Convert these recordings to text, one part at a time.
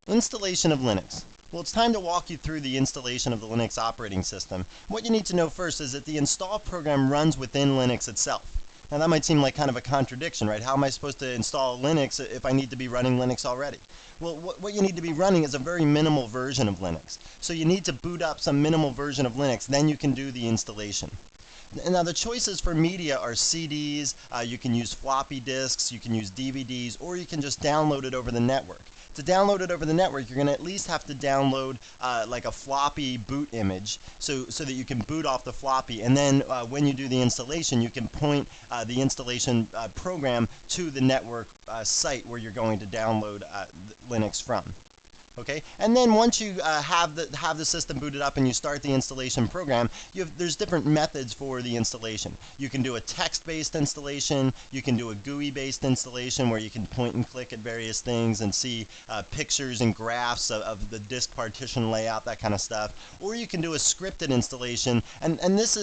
Installation of Linux. Well, it's time to walk you through the installation of the Linux operating system. What you need to know first is that the install program runs within Linux itself. Now that might seem like kind of a contradiction, right? How am I supposed to install Linux if I need to be running Linux already? Well, what you need to be running is a very minimal version of Linux. So you need to boot up some minimal version of Linux, then you can do the installation. Now the choices for media are CDs, you can use floppy disks, you can use DVDs, or you can just download it over the network. To download it over the network, you're going to at least have to download like a floppy boot image so that you can boot off the floppy, and then when you do the installation, you can point the installation program to the network site where you're going to download Linux from. Okay, and then once you have the system booted up and you start the installation program, there's different methods for the installation. You can do a text-based installation, you can do a GUI-based installation where you can point and click at various things and see pictures and graphs of the disk partition layout, that kind of stuff. Or you can do a scripted installation, and this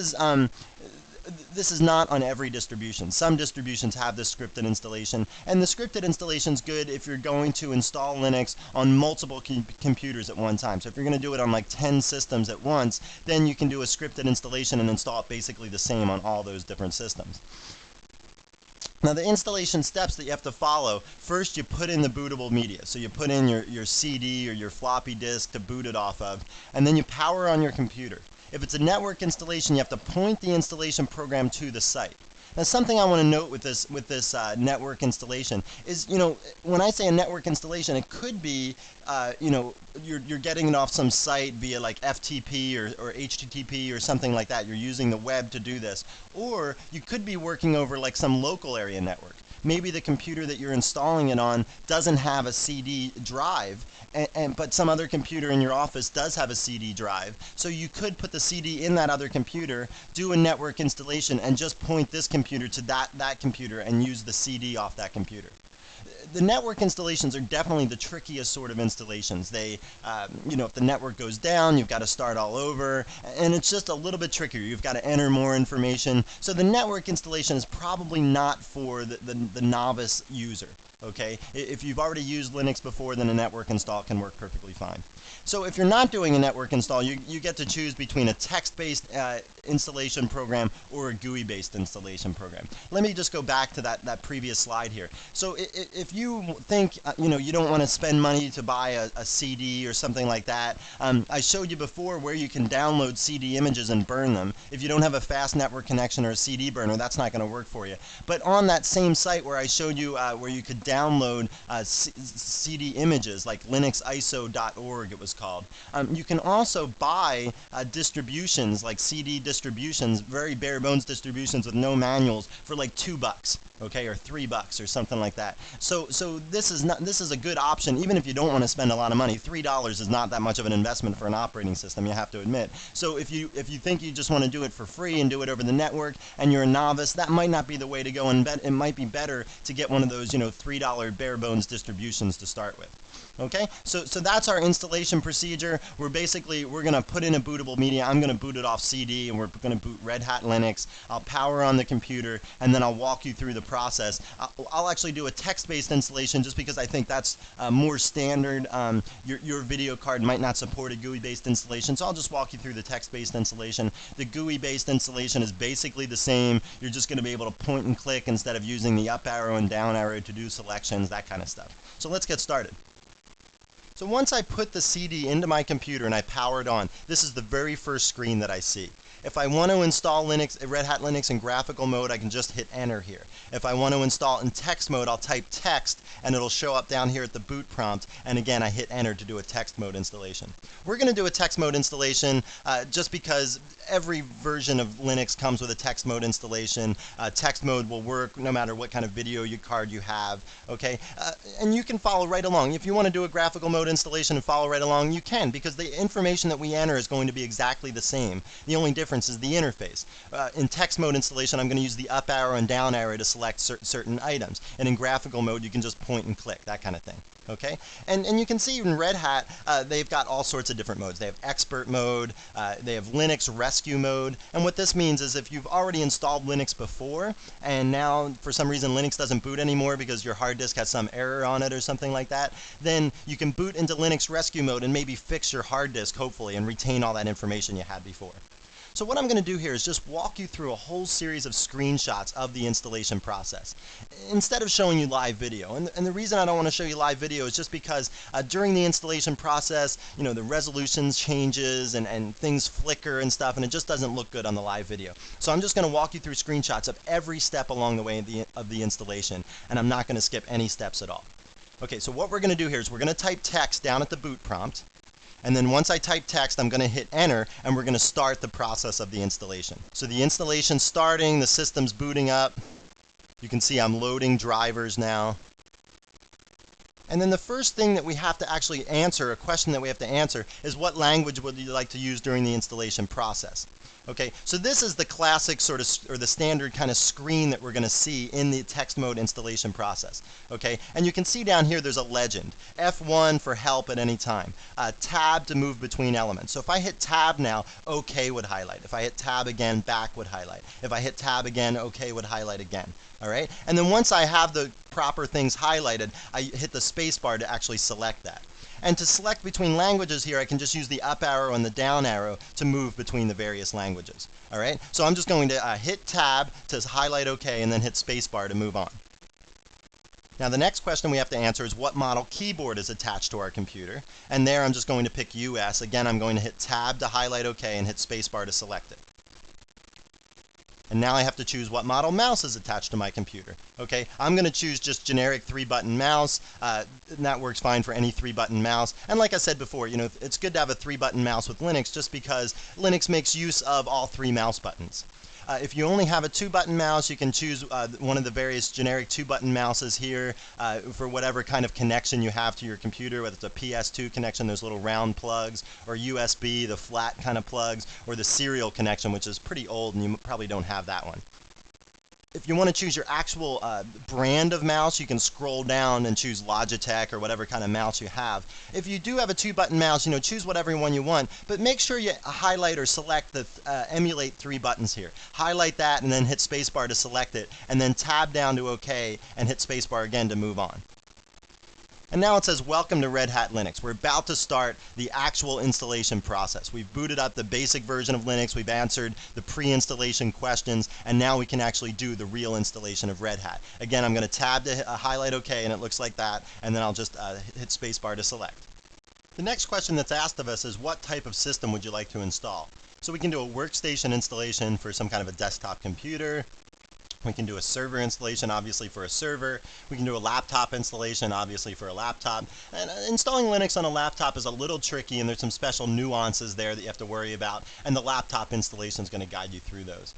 is not on every distribution. Some distributions have this scripted installation, and the scripted installation is good if you're going to install Linux on multiple computers at one time. So if you're going to do it on like 10 systems at once, then you can do a scripted installation and install it basically the same on all those different systems. Now the installation steps that you have to follow, first you put in the bootable media. So you put in your CD or your floppy disk to boot it off of, and then you power on your computer. If it's a network installation, you have to point the installation program to the site. Now something I want to note with this network installation is, when I say a network installation, it could be, you're getting it off some site via like FTP or HTTP or something like that. You're using the web to do this. Or you could be working over like some local area network. Maybe the computer that you're installing it on doesn't have a CD drive, but some other computer in your office does have a CD drive. So you could put the CD in that other computer, do a network installation, and just point this computer to that computer and use the CD off that computer. The network installations are definitely the trickiest sort of installations. They, if the network goes down, you've got to start all over, and it's just a little bit trickier. You've got to enter more information. So the network installation is probably not for the novice user. Okay, if you've already used Linux before, then a network install can work perfectly fine. So if you're not doing a network install, you get to choose between a text-based installation program or a GUI-based installation program. Let me just go back to that previous slide here. So if you think you don't want to spend money to buy a CD or something like that, I showed you before where you can download CD images and burn them. If you don't have a fast network connection or a CD burner, that's not going to work for you. But on that same site where I showed you where you could download CD images, like linuxiso.org it was called. You can also buy distributions, like CD distributions, very bare bones distributions with no manuals, for like $2, okay, or $3 or something like that. So this is a good option, even if you don't want to spend a lot of money. $3 is not that much of an investment for an operating system, you have to admit. So if you think you just want to do it for free and do it over the network, and you're a novice, that might not be the way to go, and it might be better to get one of those $3 bare bones distributions to start with. Okay, so that's our installation procedure. We're going to put in a bootable media. I'm going to boot it off CD, and we're going to boot Red Hat Linux. I'll power on the computer, and then I'll walk you through the process. I'll actually do a text-based installation just because I think that's more standard. Your video card might not support a GUI-based installation, so I'll just walk you through the text-based installation. The GUI-based installation is basically the same. You're just going to be able to point and click instead of using the up arrow and down arrow to do selections, that kind of stuff. So let's get started. So once I put the CD into my computer and I power it on, this is the very first screen that I see. If I want to install Red Hat Linux in graphical mode, I can just hit enter here. If I want to install in text mode, I'll type text and it'll show up down here at the boot prompt, and again I hit enter to do a text mode installation. We're going to do a text mode installation just because every version of Linux comes with a text mode installation. Text mode will work no matter what kind of video card you have, okay? And you can follow right along. If you want to do a graphical mode installation and follow right along, you can, because the information that we enter is going to be exactly the same. The only difference difference is the interface. In text mode installation, I'm going to use the up arrow and down arrow to select certain items. And in graphical mode, you can just point and click, that kind of thing. Okay, and you can see in Red Hat, they've got all sorts of different modes. They have expert mode, they have Linux rescue mode, and what this means is if you've already installed Linux before, and now for some reason Linux doesn't boot anymore because your hard disk has some error on it or something like that, then you can boot into Linux rescue mode and maybe fix your hard disk, hopefully, and retain all that information you had before. So what I'm going to do here is just walk you through a whole series of screenshots of the installation process instead of showing you live video. And the reason I don't want to show you live video is just because during the installation process, you know, the resolution changes and things flicker and stuff, and it just doesn't look good on the live video. So I'm just going to walk you through screenshots of every step along the way of the installation, and I'm not going to skip any steps at all. Okay, so what we're going to do here is we're going to type text down at the boot prompt. And then once I type text, I'm going to hit enter, and we're going to start the process of the installation. So the installation's starting, the system's booting up. You can see I'm loading drivers now. And then the first thing that we have to actually answer, a question that we have to answer, is what language would you like to use during the installation process? Okay, so this is the classic sort of, or the standard kind of screen that we're going to see in the text mode installation process. Okay, and you can see down here there's a legend. F1 for help at any time. Tab to move between elements. So if I hit tab now, OK would highlight. If I hit tab again, back would highlight. If I hit tab again, OK would highlight again. All right, and then once I have the proper things highlighted, I hit the space bar to actually select that. And to select between languages here, I can just use the up arrow and the down arrow to move between the various languages. All right, so I'm just going to hit tab to highlight OK and then hit space bar to move on. Now the next question we have to answer is what model keyboard is attached to our computer. And there I'm just going to pick US. Again, I'm going to hit tab to highlight OK and hit space bar to select it. And now I have to choose what model mouse is attached to my computer. Okay, I'm going to choose just generic 3-button mouse. And that works fine for any 3-button mouse. And like I said before, you know, it's good to have a 3-button mouse with Linux just because Linux makes use of all 3 mouse buttons. If you only have a 2-button mouse, you can choose one of the various generic 2-button mouses here for whatever kind of connection you have to your computer, whether it's a PS2 connection, those little round plugs, or USB, the flat kind of plugs, or the serial connection, which is pretty old and you probably don't have that one. If you want to choose your actual brand of mouse, you can scroll down and choose Logitech or whatever kind of mouse you have. If you do have a 2-button mouse, you know, choose whatever one you want, but make sure you highlight or select the emulate 3 buttons here. Highlight that and then hit spacebar to select it, and then tab down to OK and hit spacebar again to move on. And now it says, welcome to Red Hat Linux. We're about to start the actual installation process. We've booted up the basic version of Linux, we've answered the pre-installation questions, and now we can actually do the real installation of Red Hat. Again, I'm going to tab to highlight OK, and it looks like that, and then I'll just hit spacebar to select. The next question that's asked of us is, what type of system would you like to install? So we can do a workstation installation for some kind of a desktop computer. We can do a server installation, obviously, for a server. We can do a laptop installation, obviously, for a laptop. And installing Linux on a laptop is a little tricky, and there's some special nuances there that you have to worry about, and the laptop installation is going to guide you through those.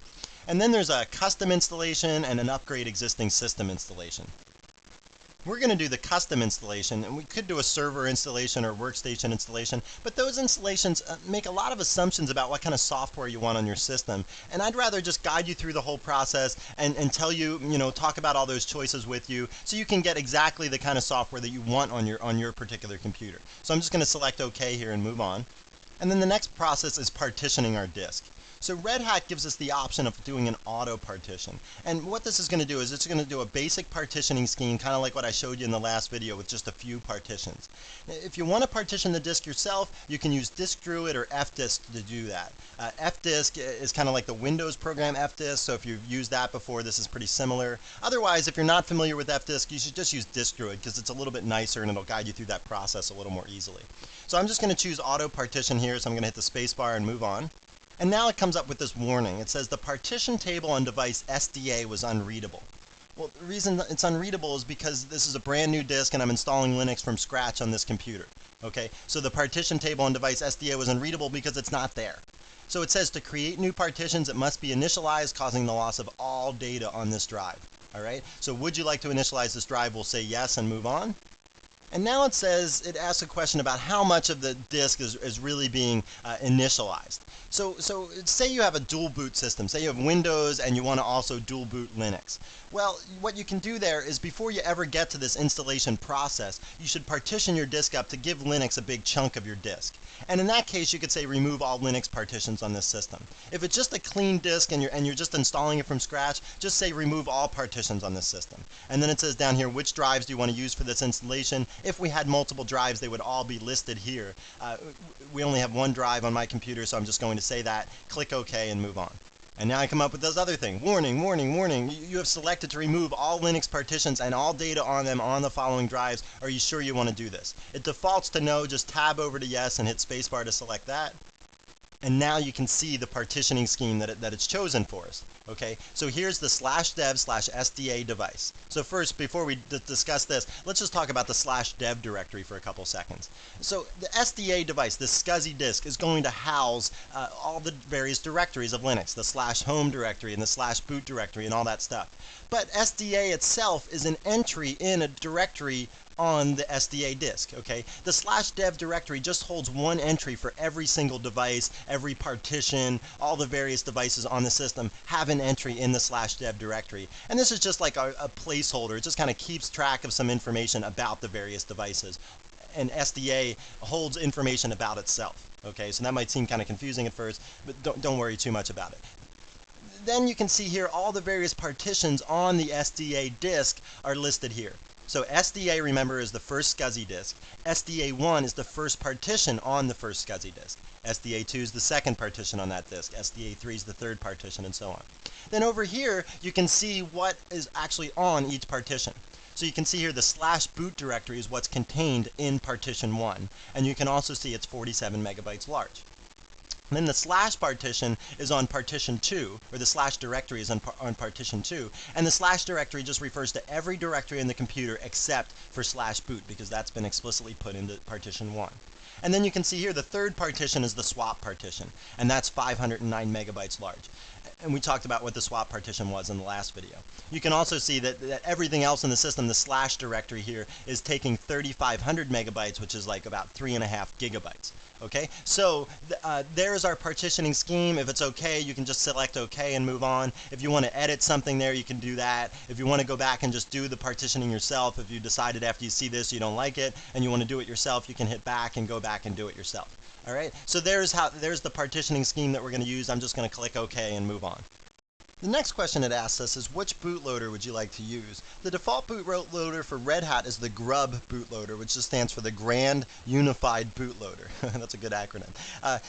And then there's a custom installation and an upgrade existing system installation. We're going to do the custom installation, and we could do a server installation or workstation installation, but those installations make a lot of assumptions about what kind of software you want on your system, and I'd rather just guide you through the whole process and tell you, talk about all those choices with you so you can get exactly the kind of software that you want on your particular computer. So I'm just going to select OK here and move on. And then the next process is partitioning our disk. So Red Hat gives us the option of doing an auto partition. And what this is going to do is it's going to do a basic partitioning scheme, kind of like what I showed you in the last video with just a few partitions. If you want to partition the disk yourself, you can use Disk Druid or fdisk to do that. Fdisk is kind of like the Windows program fdisk, so if you've used that before, this is pretty similar. Otherwise, if you're not familiar with fdisk, you should just use Disk Druid because it's a little bit nicer and it'll guide you through that process a little more easily. So I'm just going to choose auto partition here, so I'm going to hit the spacebar and move on. And now it comes up with this warning. It says the partition table on device SDA was unreadable. Well, the reason it's unreadable is because this is a brand new disk and I'm installing Linux from scratch on this computer. Okay, so the partition table on device SDA was unreadable because it's not there. So it says to create new partitions, it must be initialized, causing the loss of all data on this drive. All right, so would you like to initialize this drive? We'll say yes and move on. And now it says, it asks a question about how much of the disk is really being initialized. So say you have a dual boot system. Say you have Windows and you want to also dual boot Linux. Well, what you can do there is before you ever get to this installation process, you should partition your disk up to give Linux a big chunk of your disk. And in that case, you could say remove all Linux partitions on this system. If it's just a clean disk and you're just installing it from scratch, just say remove all partitions on this system. And then it says down here, which drives do you want to use for this installation? If we had multiple drives, they would all be listed here. We only have one drive on my computer, so I'm just going to say that. Click OK and move on. And now I come up with this other thing. Warning, warning, warning. You have selected to remove all Linux partitions and all data on them on the following drives. Are you sure you want to do this? It defaults to no. Just tab over to yes and hit spacebar to select that. And now you can see the partitioning scheme that it's chosen for us. Okay, so here's the /dev/SDA device. So first, before we discuss this, let's just talk about the /dev directory for a couple seconds. So the SDA device, this SCSI disk, is going to house all the various directories of Linux, the /home directory and the /boot directory and all that stuff. But SDA itself is an entry in a directory on the SDA disk, okay? The /dev directory just holds one entry for every single device, every partition, all the various devices on the system have an entry in the /dev directory. And this is just like a placeholder. It just kind of keeps track of some information about the various devices. And SDA holds information about itself, okay? So that might seem kind of confusing at first, but don't worry too much about it. Then you can see here all the various partitions on the SDA disk are listed here. So SDA, remember, is the first SCSI disk. SDA1 is the first partition on the first SCSI disk. SDA2 is the second partition on that disk. SDA3 is the third partition, and so on. Then over here, you can see what is actually on each partition. So you can see here the /boot directory is what's contained in partition 1. And you can also see it's 47 megabytes large. Then the / partition is on partition 2, or the / directory is on partition 2, and the / directory just refers to every directory in the computer except for /boot, because that's been explicitly put into partition 1. And then you can see here the third partition is the swap partition, and that's 509 megabytes large. And we talked about what the swap partition was in the last video. You can also see that everything else in the system, the / directory here, is taking 3,500 megabytes, which is like about 3.5 gigabytes. Okay, so there's our partitioning scheme. If it's okay, you can just select OK and move on. If you want to edit something there, you can do that. If you want to go back and just do the partitioning yourself, if you decided after you see this you don't like it and you want to do it yourself, you can hit back and go back and do it yourself. All right, so there's the partitioning scheme that we're going to use. I'm just going to click OK and move on. The next question it asks us is, which bootloader would you like to use? The default bootloader for Red Hat is the GRUB bootloader, which just stands for the Grand Unified Bootloader. That's a good acronym.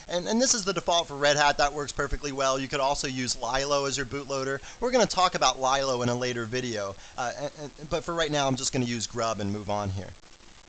And this is the default for Red Hat. That works perfectly well. You could also use Lilo as your bootloader. We're going to talk about Lilo in a later video, but for right now I'm just going to use GRUB and move on here.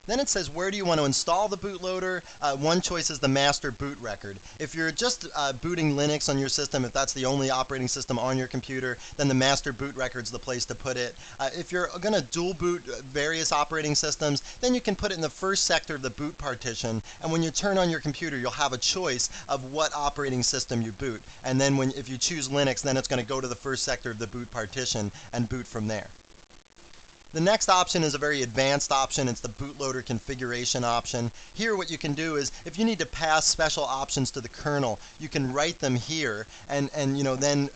Then it says, where do you want to install the bootloader? One choice is the master boot record. If you're just booting Linux on your system, if that's the only operating system on your computer, then the master boot record's the place to put it. If you're going to dual boot various operating systems, then you can put it in the first sector of the boot partition, and when you turn on your computer, you'll have a choice of what operating system you boot. And then if you choose Linux, then it's going to go to the first sector of the boot partition and boot from there. The next option is a very advanced option. It's the Bootloader Configuration option. Here what you can do is, if you need to pass special options to the kernel, you can write them here, and you know, then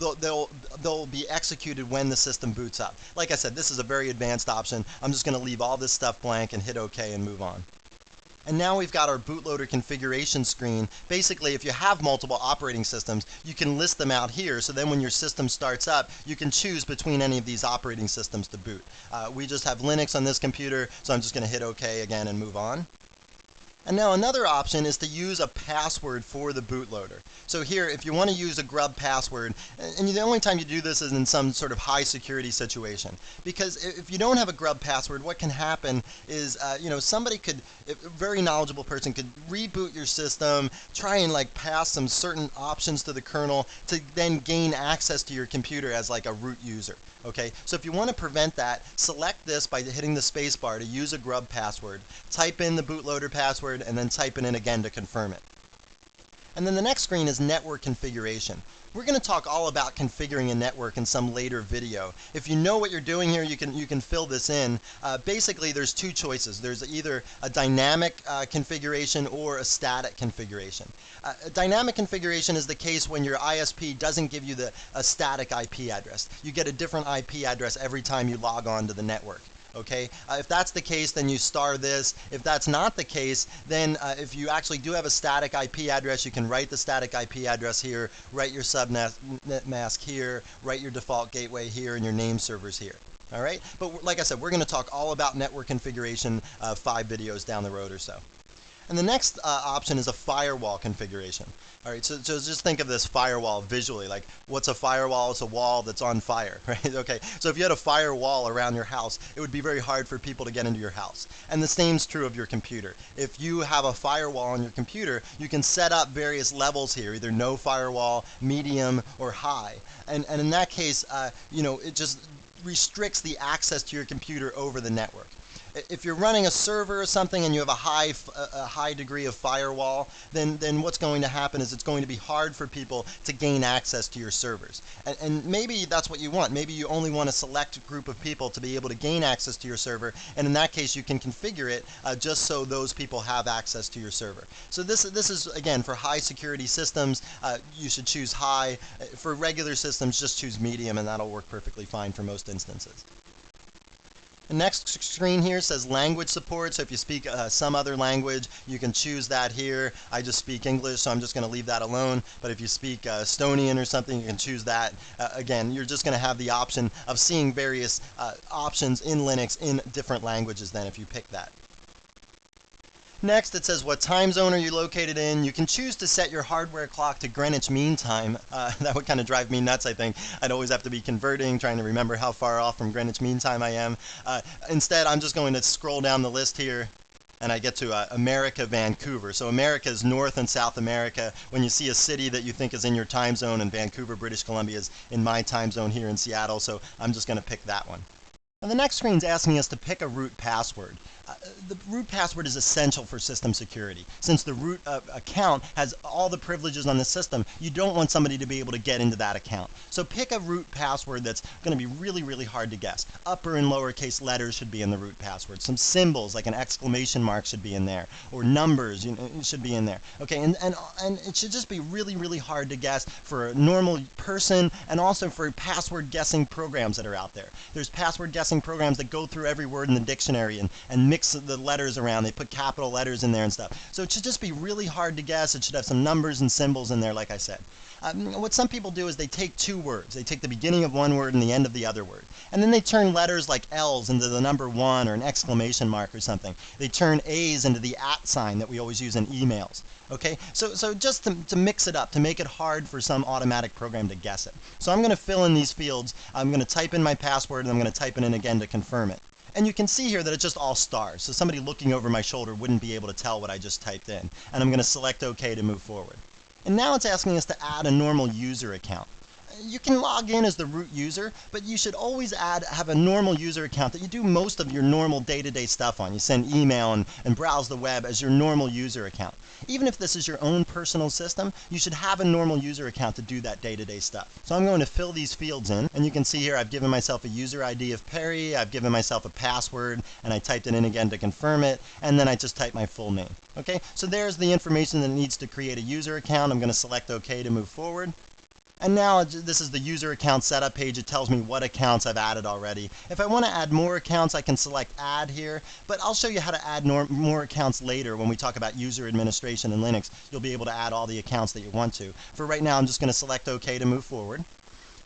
they'll be executed when the system boots up. Like I said, this is a very advanced option. I'm just going to leave all this stuff blank and hit OK and move on. And now we've got our bootloader configuration screen. Basically, if you have multiple operating systems, you can list them out here, so then when your system starts up, you can choose between any of these operating systems to boot. We just have Linux on this computer, so I'm just going to hit OK again and move on. And now another option is to use a password for the bootloader. So here, if you want to use a GRUB password, and the only time you do this is in some sort of high security situation. Because if you don't have a GRUB password, what can happen is, you know, somebody could, a very knowledgeable person could reboot your system, try and like pass some certain options to the kernel to then gain access to your computer as like a root user. Okay, so if you want to prevent that, select this by hitting the space bar to use a GRUB password. Type in the bootloader password and then type it in again to confirm it. And then the next screen is network configuration. We're going to talk all about configuring a network in some later video. If you know what you're doing here, you can fill this in. Basically, there's two choices. There's either a dynamic configuration or a static configuration. A dynamic configuration is the case when your ISP doesn't give you a static IP address. You get a different IP address every time you log on to the network. Okay, if that's the case, then you star this. If that's not the case, then if you actually do have a static IP address, you can write the static IP address here, write your subnet mask here, write your default gateway here, and your name servers here. All right, but like I said, we're going to talk all about network configuration 5 videos down the road or so. And the next option is a firewall configuration. All right, so just think of this firewall visually. Like, what's a firewall? It's a wall that's on fire, right? Okay, so if you had a firewall around your house, it would be very hard for people to get into your house. And the same's true of your computer. If you have a firewall on your computer, you can set up various levels here, either no firewall, medium, or high. And in that case, you know, it just restricts the access to your computer over the network. If you're running a server or something and you have a high degree of firewall, then what's going to happen is it's going to be hard for people to gain access to your servers. And maybe that's what you want. Maybe you only want a select group of people to be able to gain access to your server, and in that case you can configure it just so those people have access to your server. So this is again for high security systems. You should choose high. For regular systems, just choose medium, and that'll work perfectly fine for most instances. The next screen here says language support, so if you speak some other language, you can choose that here. I just speak English, so I'm just going to leave that alone, but if you speak Estonian or something, you can choose that. Again, you're just going to have the option of seeing various options in Linux in different languages then if you pick that. Next, it says what time zone are you located in. You can choose to set your hardware clock to Greenwich Mean Time. That would kind of drive me nuts, I think. I'd always have to be converting, trying to remember how far off from Greenwich Mean Time I am. Instead, I'm just going to scroll down the list here, and I get to America, Vancouver. So America is North and South America. When you see a city that you think is in your time zone, and Vancouver, British Columbia is in my time zone here in Seattle, so I'm just going to pick that one. Now the next screen is asking us to pick a root password. The root password is essential for system security. Since the root account has all the privileges on the system, you don't want somebody to be able to get into that account. So pick a root password that's going to be really, really hard to guess. Upper and lowercase letters should be in the root password. Some symbols like an exclamation mark should be in there, or numbers should be in there. Okay, and it should just be really, really hard to guess for a normal person, and also for password guessing programs that are out there. There's password guessing programs that go through every word in the dictionary and mix the letters around. They put capital letters in there and stuff. So it should just be really hard to guess. It should have some numbers and symbols in there, like I said. What some people do is they take two words. They take the beginning of one word and the end of the other word. And then they turn letters like L's into the number 1 or an exclamation mark or something. They turn A's into the @ sign that we always use in emails. Okay, so just to mix it up, to make it hard for some automatic program to guess it. So I'm going to fill in these fields. I'm going to type in my password, and I'm going to type it in again to confirm it. And you can see here that it's just all stars, so somebody looking over my shoulder wouldn't be able to tell what I just typed in. And I'm going to select OK to move forward. And now it's asking us to add a normal user account. You can log in as the root user, but you should always have a normal user account that you do most of your normal day-to-day stuff on. You send email and browse the web as your normal user account. Even if this is your own personal system, you should have a normal user account to do that day-to-day stuff. So I'm going to fill these fields in, and you can see here I've given myself a user ID of Perry, I've given myself a password, and I typed it in again to confirm it, and then I just typed my full name. Okay, so there's the information that needs to create a user account. I'm going to select OK to move forward. And now this is the user account setup page. It tells me what accounts I've added already. If I want to add more accounts, I can select add here, but I'll show you how to add more accounts later when we talk about user administration in Linux. You'll be able to add all the accounts that you want to. For right now, I'm just going to select OK to move forward.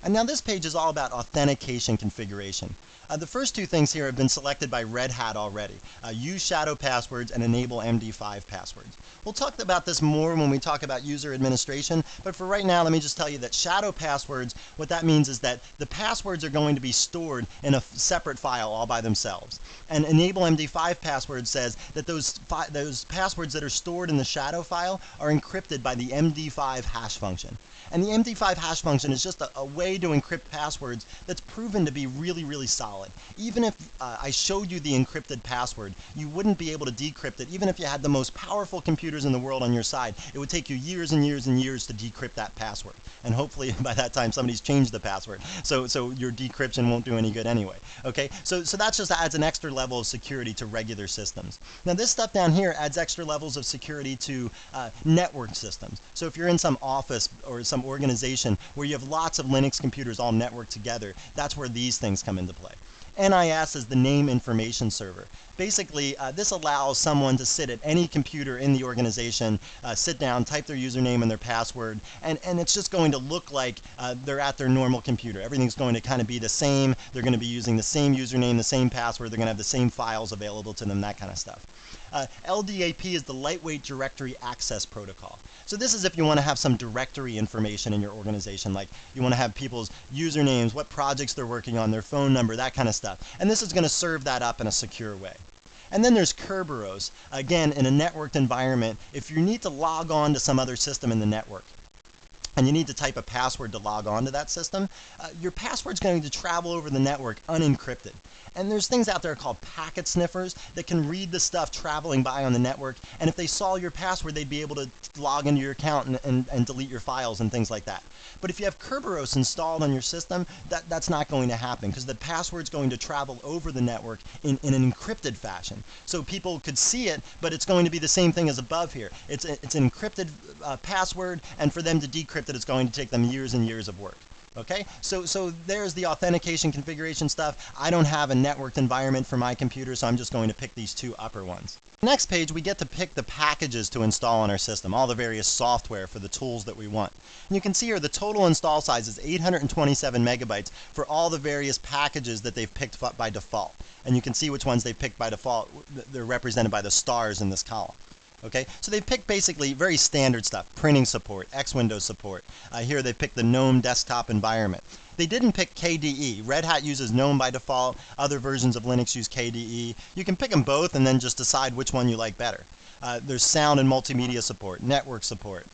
And now this page is all about authentication configuration. The first two things here have been selected by Red Hat already. Use shadow passwords and enable MD5 passwords. We'll talk about this more when we talk about user administration, but for right now, let me just tell you that shadow passwords, what that means is that the passwords are going to be stored in a separate file all by themselves. And enable MD5 password says that those passwords that are stored in the shadow file are encrypted by the MD5 hash function. And the MD5 hash function is just a way to encrypt passwords that's proven to be really, really solid. solid. Even if I showed you the encrypted password, you wouldn't be able to decrypt it. Even if you had the most powerful computers in the world on your side, it would take you years and years and years to decrypt that password. And hopefully by that time somebody's changed the password. So your decryption won't do any good anyway. Okay, so that just adds an extra level of security to regular systems. Now this stuff down here adds extra levels of security to network systems. So if you're in some office or some organization where you have lots of Linux computers all networked together, that's where these things come into play. NIS is the name information server. Basically, this allows someone to sit at any computer in the organization, sit down, type their username and their password, and it's just going to look like they're at their normal computer. Everything's going to kind of be the same. They're going to be using the same username, the same password. They're going to have the same files available to them, that kind of stuff. LDAP is the Lightweight Directory Access Protocol. So this is if you want to have some directory information in your organization, like you want to have people's usernames, what projects they're working on, their phone number, that kind of stuff. And this is going to serve that up in a secure way. And then there's Kerberos. Again, in a networked environment, if you need to log on to some other system in the network, and you need to type a password to log on to that system, your password's going to travel over the network unencrypted. And there's things out there called packet sniffers that can read the stuff traveling by on the network, and if they saw your password, they'd be able to log into your account and delete your files and things like that. But if you have Kerberos installed on your system, that's not going to happen, because the password's going to travel over the network in an encrypted fashion. So people could see it, but it's going to be the same thing as above here. It's an encrypted password, and for them to decrypt it, it's going to take them years and years of work. Okay, so there's the authentication configuration stuff. I don't have a networked environment for my computer, so I'm just going to pick these two upper ones. Next page, we get to pick the packages to install on our system, all the various software for the tools that we want. And you can see here the total install size is 827 megabytes for all the various packages that they've picked by default. And you can see which ones they picked by default. They're represented by the stars in this column. Okay, so they've picked basically very standard stuff: printing support, X Windows support. Here they picked the GNOME desktop environment. They didn't pick KDE. Red Hat uses GNOME by default. Other versions of Linux use KDE. You can pick them both and then just decide which one you like better. There's sound and multimedia support, network support.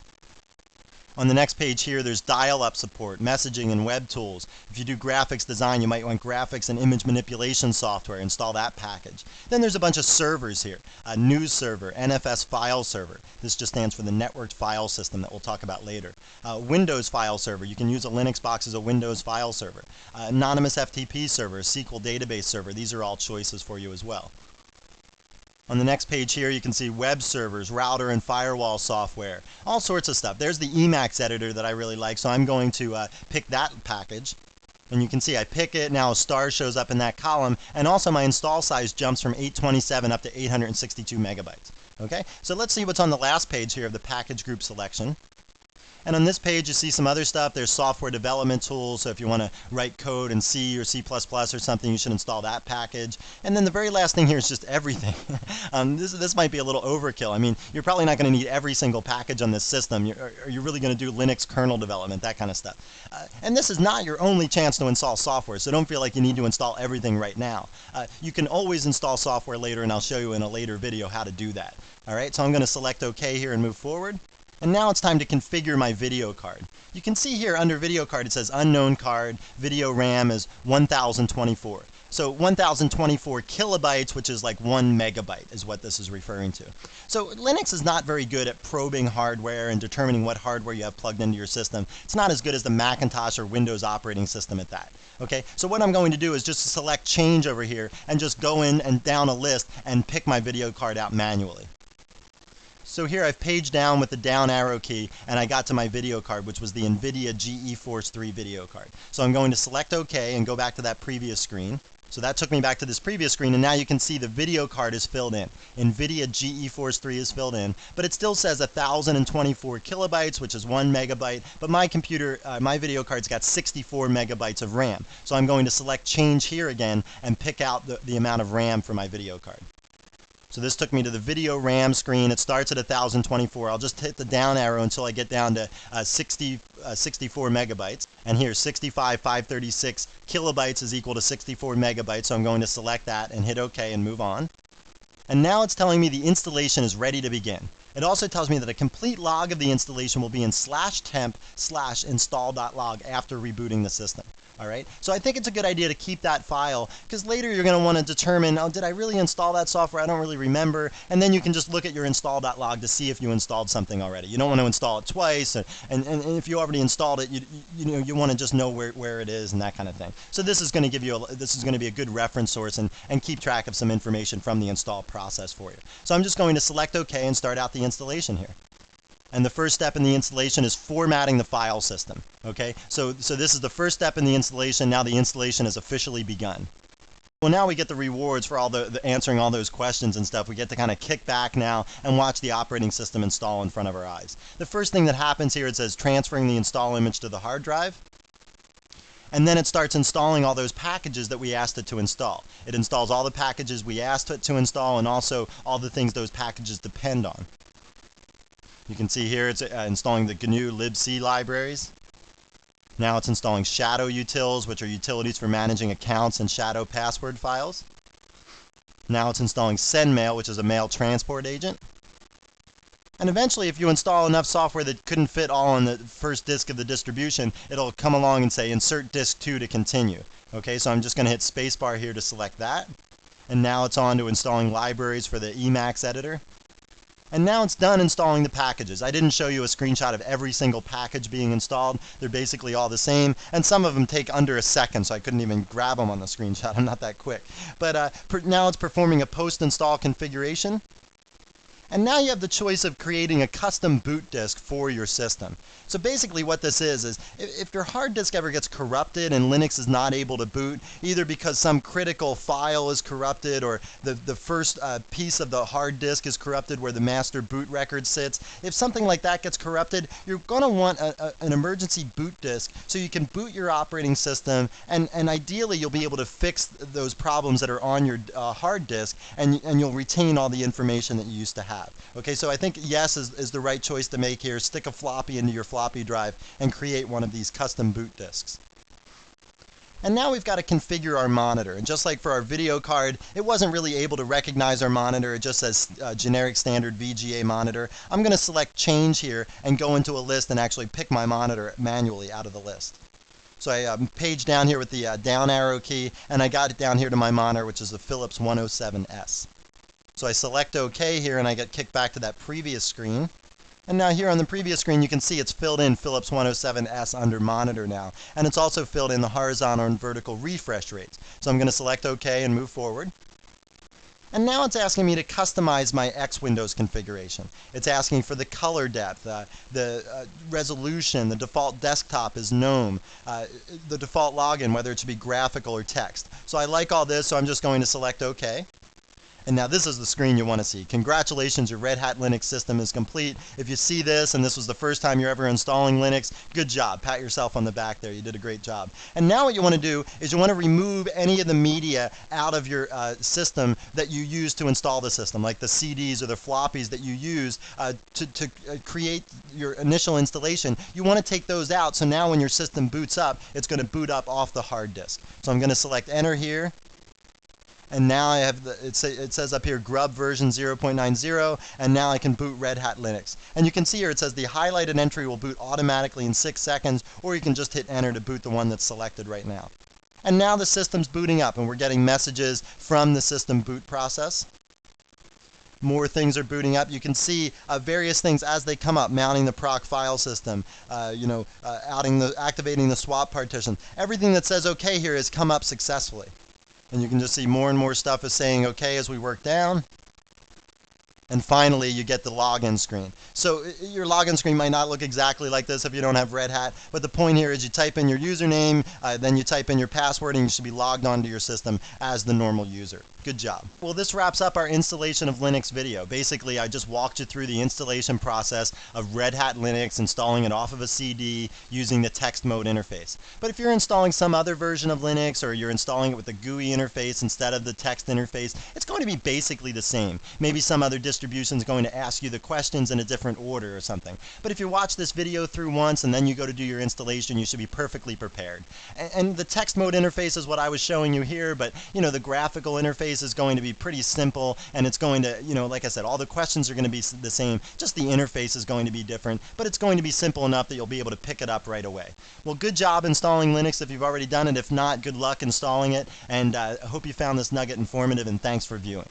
On the next page here, there's dial-up support, messaging, and web tools. If you do graphics design, you might want graphics and image manipulation software. Install that package. Then there's a bunch of servers here. News server, NFS file server. This just stands for the networked file system that we'll talk about later. Windows file server. You can use a Linux box as a Windows file server. Anonymous FTP server, SQL database server. These are all choices for you as well. On the next page here, you can see web servers, router and firewall software, all sorts of stuff. There's the Emacs editor that I really like, so I'm going to pick that package. And you can see I pick it, now a star shows up in that column, and also my install size jumps from 827 up to 862 megabytes. Okay, so let's see what's on the last page here of the package group selection. And on this page, you see some other stuff. There's software development tools, so if you want to write code in C or C++ or something, you should install that package. And then the very last thing here is just everything. This might be a little overkill. I mean, you're probably not going to need every single package on this system. Are you really going to do Linux kernel development, that kind of stuff? And this is not your only chance to install software, so don't feel like you need to install everything right now. You can always install software later, and I'll show you in a later video how to do that. All right, so I'm going to select OK here and move forward. And now it's time to configure my video card. You can see here under video card it says unknown card, video RAM is 1024. So 1024 kilobytes, which is like 1 megabyte, is what this is referring to. So Linux is not very good at probing hardware and determining what hardware you have plugged into your system. It's not as good as the Macintosh or Windows operating system at that. Okay, so what I'm going to do is just select change over here and just go in and down a list and pick my video card out manually. So here I've paged down with the down arrow key and I got to my video card, which was the NVIDIA GeForce 3 video card. So I'm going to select OK and go back to that previous screen. So that took me back to this previous screen, and now you can see the video card is filled in. NVIDIA GeForce 3 is filled in, but it still says 1024 kilobytes, which is 1 megabyte, but my computer, my video card's got 64 megabytes of RAM. So I'm going to select change here again and pick out the amount of RAM for my video card. So this took me to the video RAM screen. It starts at 1024. I'll just hit the down arrow until I get down to 64 megabytes. And here, 65,536 kilobytes is equal to 64 megabytes. So I'm going to select that and hit OK and move on. And now it's telling me the installation is ready to begin. It also tells me that a complete log of the installation will be in /temp/install.log after rebooting the system. All right, so I think it's a good idea to keep that file, because later you're going to want to determine, oh, did I really install that software? I don't really remember. And then you can just look at your install.log to see if you installed something already. You don't want to install it twice, and if you already installed it, you want to just know where it is and that kind of thing. So this is going to give you this is going to be a good reference source and keep track of some information from the install process for you. So I'm just going to select OK and start out the installation here. And the first step in the installation is formatting the file system. Okay, so this is the first step in the installation. Now the installation has officially begun. Well, now we get the rewards for all the answering all those questions and stuff. We get to kind of kick back now and watch the operating system install in front of our eyes. The first thing that happens here, it says transferring the install image to the hard drive. And then it starts installing all those packages that we asked it to install. It installs all the packages we asked it to install and also all the things those packages depend on. You can see here it's installing the GNU libc libraries. Now it's installing shadow utils, which are utilities for managing accounts and shadow password files. Now it's installing sendmail, which is a mail transport agent. And eventually, if you install enough software that couldn't fit all on the first disk of the distribution, it'll come along and say insert disk 2 to continue. Okay, so I'm just going to hit spacebar here to select that. And now it's on to installing libraries for the Emacs editor. And now it's done installing the packages. I didn't show you a screenshot of every single package being installed. They're basically all the same, and some of them take under a second, so I couldn't even grab them on the screenshot. I'm not that quick. But now it's performing a post-install configuration. And now you have the choice of creating a custom boot disk for your system. So basically what this is if your hard disk ever gets corrupted and Linux is not able to boot, either because some critical file is corrupted or the first piece of the hard disk is corrupted where the master boot record sits, if something like that gets corrupted, you're going to want an emergency boot disk so you can boot your operating system, and ideally you'll be able to fix those problems that are on your hard disk, and you'll retain all the information that you used to have. Okay, so I think yes is the right choice to make here. Stick a floppy into your floppy drive and create one of these custom boot disks. And now we've got to configure our monitor. And just like for our video card, it wasn't really able to recognize our monitor. It just says generic standard VGA monitor. I'm going to select change here and go into a list and actually pick my monitor manually out of the list. So I page down here with the down arrow key, and I got it down here to my monitor, which is the Philips 107S. So I select OK here and I get kicked back to that previous screen. And now here on the previous screen you can see it's filled in Philips 107S under monitor now. And it's also filled in the horizontal and vertical refresh rates. So I'm going to select OK and move forward. And now it's asking me to customize my X Windows configuration. It's asking for the color depth, the resolution, the default desktop is GNOME, the default login, whether it should be graphical or text. So I like all this, so I'm just going to select OK. And now this is the screen you want to see. Congratulations, your Red Hat Linux system is complete. If you see this and this was the first time you're ever installing Linux, good job. Pat yourself on the back there. You did a great job. And now what you want to do is you want to remove any of the media out of your system that you use to install the system, like the CDs or the floppies that you use to create your initial installation. You want to take those out, so now when your system boots up, it's going to boot up off the hard disk. So I'm going to select Enter here. And now I have it says up here grub version 0.90, and now I can boot Red Hat Linux. And you can see here it says the highlighted entry will boot automatically in 6 seconds, or you can just hit enter to boot the one that's selected right now. And now the system's booting up and we're getting messages from the system boot process. More things are booting up. You can see various things as they come up, mounting the proc file system, activating the swap partition. Everything that says OK here has come up successfully. And you can just see more and more stuff is saying OK as we work down. And finally, you get the login screen. So your login screen might not look exactly like this if you don't have Red Hat, but the point here is you type in your username, then you type in your password, and you should be logged onto your system as the normal user. Good job. Well, this wraps up our installation of Linux video. Basically, I just walked you through the installation process of Red Hat Linux, installing it off of a CD using the text mode interface. But if you're installing some other version of Linux, or you're installing it with the GUI interface instead of the text interface, it's going to be basically the same. Maybe some other distribution distribution is going to ask you the questions in a different order or something. But if you watch this video through once and then you go to do your installation, you should be perfectly prepared. And the text mode interface is what I was showing you here, but the graphical interface is going to be pretty simple, and it's going to, like I said, all the questions are going to be the same, just the interface is going to be different, but it's going to be simple enough that you'll be able to pick it up right away. Well, good job installing Linux if you've already done it. If not, good luck installing it, and I hope you found this nugget informative, and thanks for viewing.